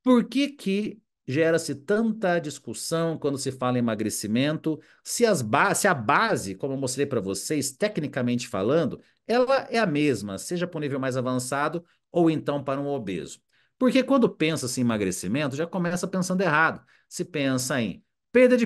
Por que que gera-se tanta discussão quando se fala em emagrecimento, se a base, como eu mostrei para vocês, tecnicamente falando, ela é a mesma, seja para um nível mais avançado ou então para um obeso? Porque quando pensa-se em emagrecimento, já começa pensando errado. Se pensa em perda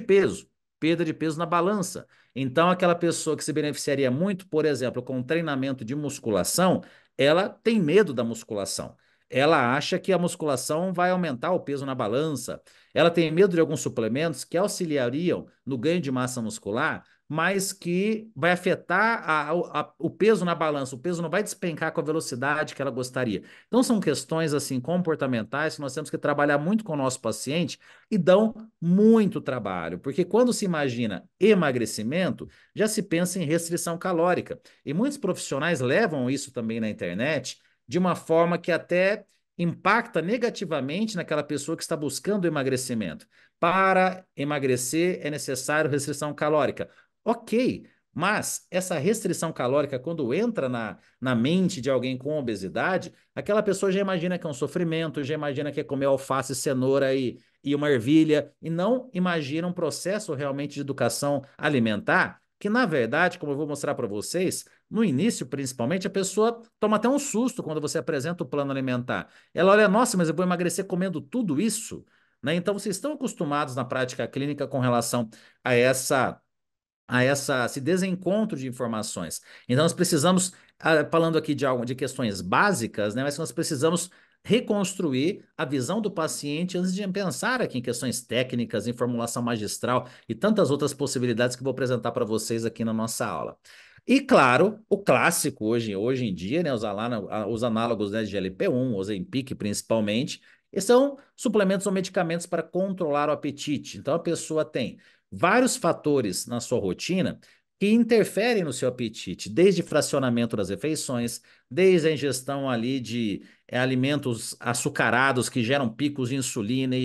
perda de peso na balança. Então, aquela pessoa que se beneficiaria muito, por exemplo, com um treinamento de musculação, ela tem medo da musculação. Ela acha que a musculação vai aumentar o peso na balança. Ela tem medo de alguns suplementos que auxiliariam no ganho de massa muscular, mas que vai afetar o peso na balança. O peso não vai despencar com a velocidade que ela gostaria. Então, são questões assim comportamentais que nós temos que trabalhar muito com o nosso paciente e dão muito trabalho, porque quando se imagina emagrecimento, já se pensa em restrição calórica. E muitos profissionais levam isso também na internet de uma forma que até impacta negativamente naquela pessoa que está buscando emagrecimento. Para emagrecer é necessário restrição calórica. Ok, mas essa restrição calórica, quando entra na mente de alguém com obesidade, aquela pessoa já imagina que é um sofrimento, já imagina que é comer alface, cenoura e uma ervilha, e não imagina um processo realmente de educação alimentar, que na verdade, como eu vou mostrar para vocês, no início, principalmente, a pessoa toma até um susto quando você apresenta o plano alimentar. Ela olha, nossa, mas eu vou emagrecer comendo tudo isso? Né? Então, vocês estão acostumados na prática clínica com relação a esse desencontro de informações. Então, nós precisamos, falando aqui de questões básicas, né, mas nós precisamos reconstruir a visão do paciente antes de pensar aqui em questões técnicas, em formulação magistral e tantas outras possibilidades que eu vou apresentar para vocês aqui na nossa aula. E claro, o clássico hoje em dia, né, os análogos, né, de GLP-1, Ozempic principalmente, e são suplementos ou medicamentos para controlar o apetite. Então a pessoa tem vários fatores na sua rotina que interferem no seu apetite, desde fracionamento das refeições, desde a ingestão ali de alimentos açucarados que geram picos de insulina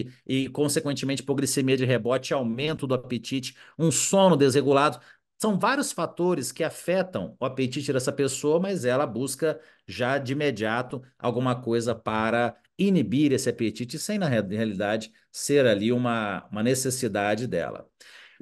consequentemente, hipoglicemia de rebote, aumento do apetite, um sono desregulado. São vários fatores que afetam o apetite dessa pessoa, mas ela busca já de imediato alguma coisa para inibir esse apetite, sem na realidade ser ali uma necessidade dela.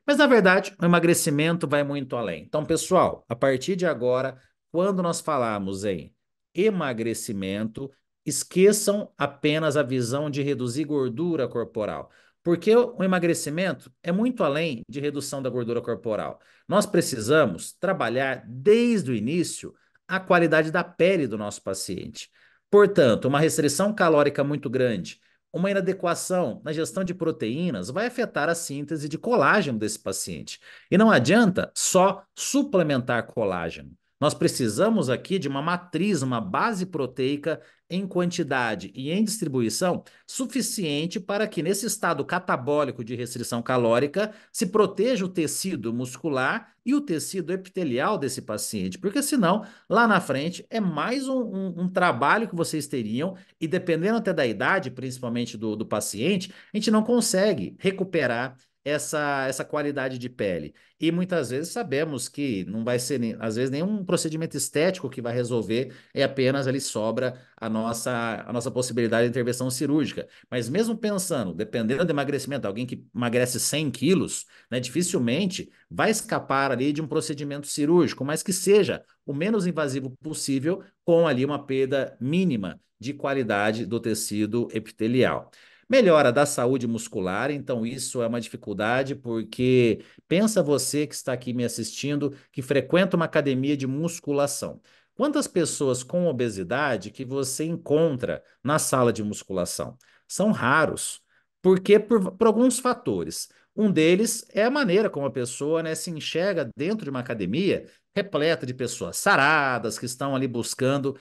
Mas, na verdade, o emagrecimento vai muito além. Então, pessoal, a partir de agora, quando nós falarmos em emagrecimento, esqueçam apenas a visão de reduzir gordura corporal. Porque o emagrecimento é muito além de redução da gordura corporal. Nós precisamos trabalhar desde o início a qualidade da pele do nosso paciente. Portanto, uma restrição calórica muito grande, uma inadequação na gestão de proteínas vai afetar a síntese de colágeno desse paciente. E não adianta só suplementar colágeno. Nós precisamos aqui de uma matriz, uma base proteica em quantidade e em distribuição suficiente para que, nesse estado catabólico de restrição calórica, se proteja o tecido muscular e o tecido epitelial desse paciente, porque senão, lá na frente, é mais um trabalho que vocês teriam e dependendo até da idade, principalmente do paciente, a gente não consegue recuperar essa qualidade de pele. E muitas vezes sabemos que não vai ser, às vezes, nenhum procedimento estético que vai resolver, é apenas ali sobra a nossa possibilidade de intervenção cirúrgica. Mas mesmo pensando, dependendo do emagrecimento, alguém que emagrece 100 quilos, né, dificilmente vai escapar ali de um procedimento cirúrgico, mas que seja o menos invasivo possível, com ali uma perda mínima de qualidade do tecido epitelial. Melhora da saúde muscular, então isso é uma dificuldade, porque pensa você que está aqui me assistindo, que frequenta uma academia de musculação. Quantas pessoas com obesidade que você encontra na sala de musculação? São raros. Porque por alguns fatores. Um deles é a maneira como a pessoa, né, se enxerga dentro de uma academia repleta de pessoas saradas, que estão ali buscando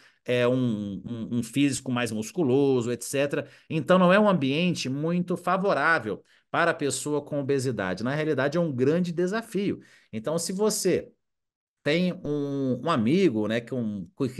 um físico mais musculoso, etc. Então, não é um ambiente muito favorável para a pessoa com obesidade. Na realidade, é um grande desafio. Então, se você tem um amigo, né, que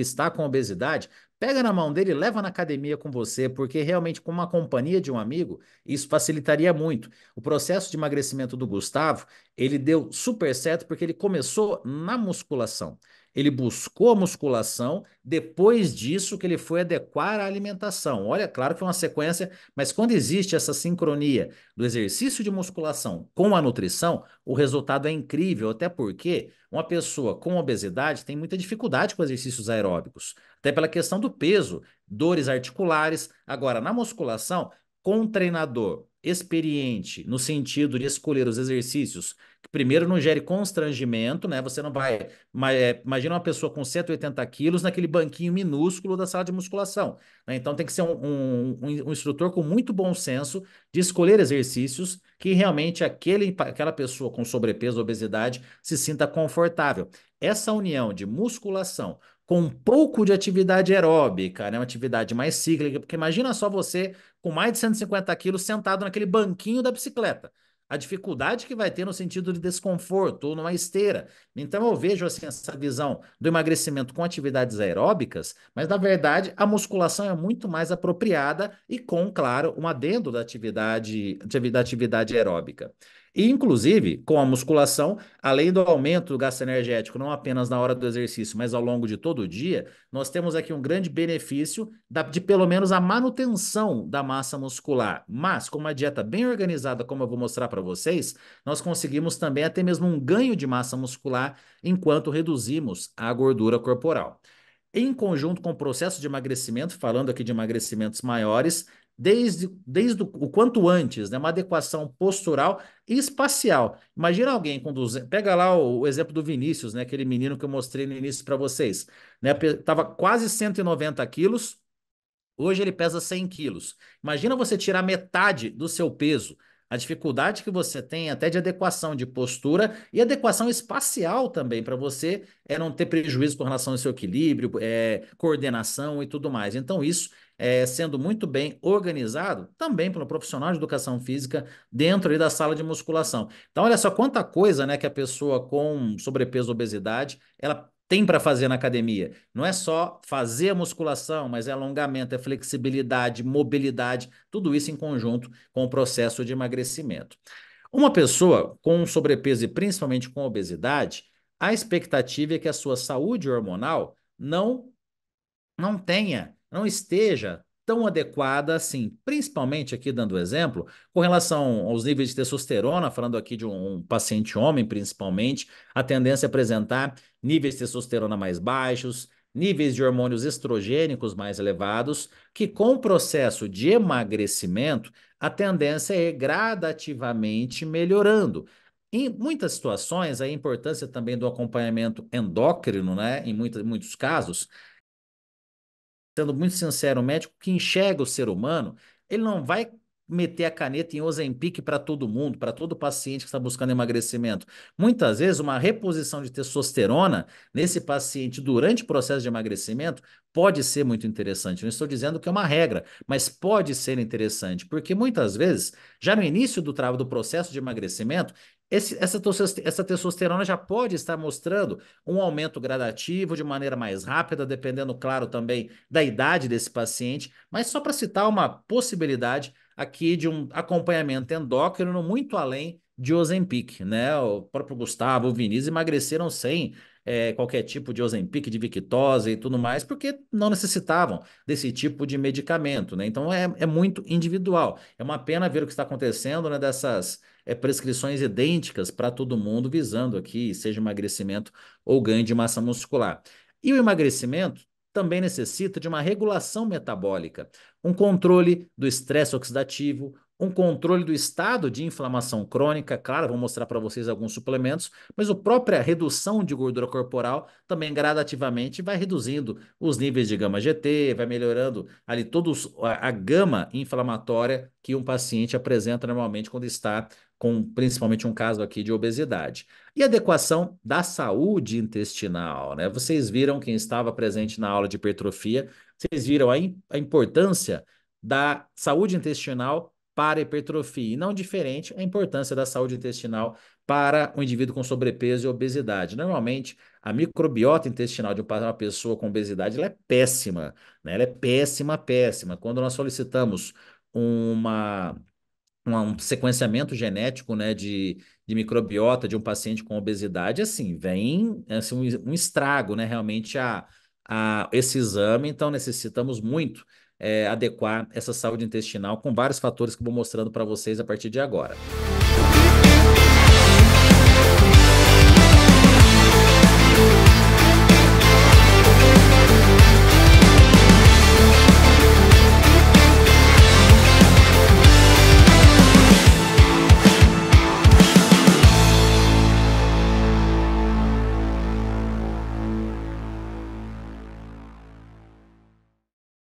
está com obesidade, pega na mão dele e leva na academia com você, porque realmente com uma companhia de um amigo, isso facilitaria muito. O processo de emagrecimento do Gustavo, ele deu super certo porque ele começou na musculação. ele buscou a musculação, depois disso que ele foi adequar a alimentação. Olha, claro que é uma sequência, mas quando existe essa sincronia do exercício de musculação com a nutrição, o resultado é incrível, até porque uma pessoa com obesidade tem muita dificuldade com exercícios aeróbicos, até pela questão do peso, dores articulares. Agora, na musculação, com um treinador experiente no sentido de escolher os exercícios que primeiro não gere constrangimento, né? Você não vai. Imagina uma pessoa com 180 quilos naquele banquinho minúsculo da sala de musculação, né? Então tem que ser um instrutor com muito bom senso de escolher exercícios que realmente aquela pessoa com sobrepeso, obesidade, se sinta confortável. Essa união de musculação com um pouco de atividade aeróbica, né? Uma atividade mais cíclica, porque imagina só você com mais de 150 quilos sentado naquele banquinho da bicicleta. A dificuldade que vai ter no sentido de desconforto ou numa esteira. Então eu vejo assim essa visão do emagrecimento com atividades aeróbicas, mas na verdade a musculação é muito mais apropriada e com, claro, um adendo da atividade aeróbica. E, inclusive, com a musculação, além do aumento do gasto energético, não apenas na hora do exercício, mas ao longo de todo o dia, nós temos aqui um grande benefício de pelo menos a manutenção da massa muscular. Mas, com uma dieta bem organizada, como eu vou mostrar para vocês, nós conseguimos também até mesmo um ganho de massa muscular enquanto reduzimos a gordura corporal. Em conjunto com o processo de emagrecimento, falando aqui de emagrecimentos maiores, desde o quanto antes, né, uma adequação postural e espacial. Imagina alguém com 200, pega lá o exemplo do Vinícius, né, aquele menino que eu mostrei no início para vocês, né, tava quase 190 quilos, hoje ele pesa 100 quilos. Imagina você tirar metade do seu peso. A dificuldade que você tem até de adequação de postura e adequação espacial também, para você não ter prejuízo com relação ao seu equilíbrio, coordenação e tudo mais. Então, isso sendo muito bem organizado também pelo profissional de educação física dentro ali da sala de musculação. Então, olha só quanta coisa, né, que a pessoa com sobrepeso, obesidade, ela tem para fazer na academia. Não é só fazer a musculação, mas é alongamento, é flexibilidade, mobilidade, tudo isso em conjunto com o processo de emagrecimento. Uma pessoa com sobrepeso e principalmente com obesidade, a expectativa é que a sua saúde hormonal não esteja tão adequada assim, principalmente aqui dando exemplo, com relação aos níveis de testosterona, falando aqui de um paciente homem principalmente, a tendência é apresentar níveis de testosterona mais baixos, níveis de hormônios estrogênicos mais elevados, que com o processo de emagrecimento, a tendência é ir gradativamente melhorando. Em muitas situações, a importância também do acompanhamento endócrino, né, em muitos casos, sendo muito sincero, o médico que enxerga o ser humano, ele não vai meter a caneta em Ozempic para todo mundo, para todo paciente que está buscando emagrecimento. Muitas vezes, uma reposição de testosterona nesse paciente durante o processo de emagrecimento pode ser muito interessante. Não estou dizendo que é uma regra, mas pode ser interessante, porque muitas vezes, já no início do trabalho do processo de emagrecimento, essa testosterona já pode estar mostrando um aumento gradativo de maneira mais rápida, dependendo, claro, também da idade desse paciente, mas só para citar uma possibilidade aqui de um acompanhamento endócrino muito além de Ozempic, né? O próprio Gustavo, o Vinícius emagreceram sem qualquer tipo de Ozempic, de Victoza e tudo mais, porque não necessitavam desse tipo de medicamento, né? Então é muito individual. É uma pena ver o que está acontecendo, né? Dessas prescrições idênticas para todo mundo, visando aqui, seja emagrecimento ou ganho de massa muscular. E o emagrecimento também necessita de uma regulação metabólica, um controle do estresse oxidativo, um controle do estado de inflamação crônica. Claro, vou mostrar para vocês alguns suplementos, mas a própria redução de gordura corporal também gradativamente vai reduzindo os níveis de gama GT, vai melhorando ali todos a gama inflamatória que um paciente apresenta normalmente quando está com principalmente um caso aqui de obesidade. E adequação da saúde intestinal, né? Vocês viram, quem estava presente na aula de hipertrofia, vocês viram a importância da saúde intestinal para a hipertrofia, e não diferente a importância da saúde intestinal para o indivíduo com sobrepeso e obesidade. Normalmente, a microbiota intestinal de uma pessoa com obesidade ela é péssima, né? Ela é péssima, péssima. Quando nós solicitamos uma um sequenciamento genético, né, de microbiota de um paciente com obesidade, assim, vem assim, um estrago, né, realmente a esse exame. Então, necessitamos muito adequar essa saúde intestinal com vários fatores que eu vou mostrando para vocês a partir de agora.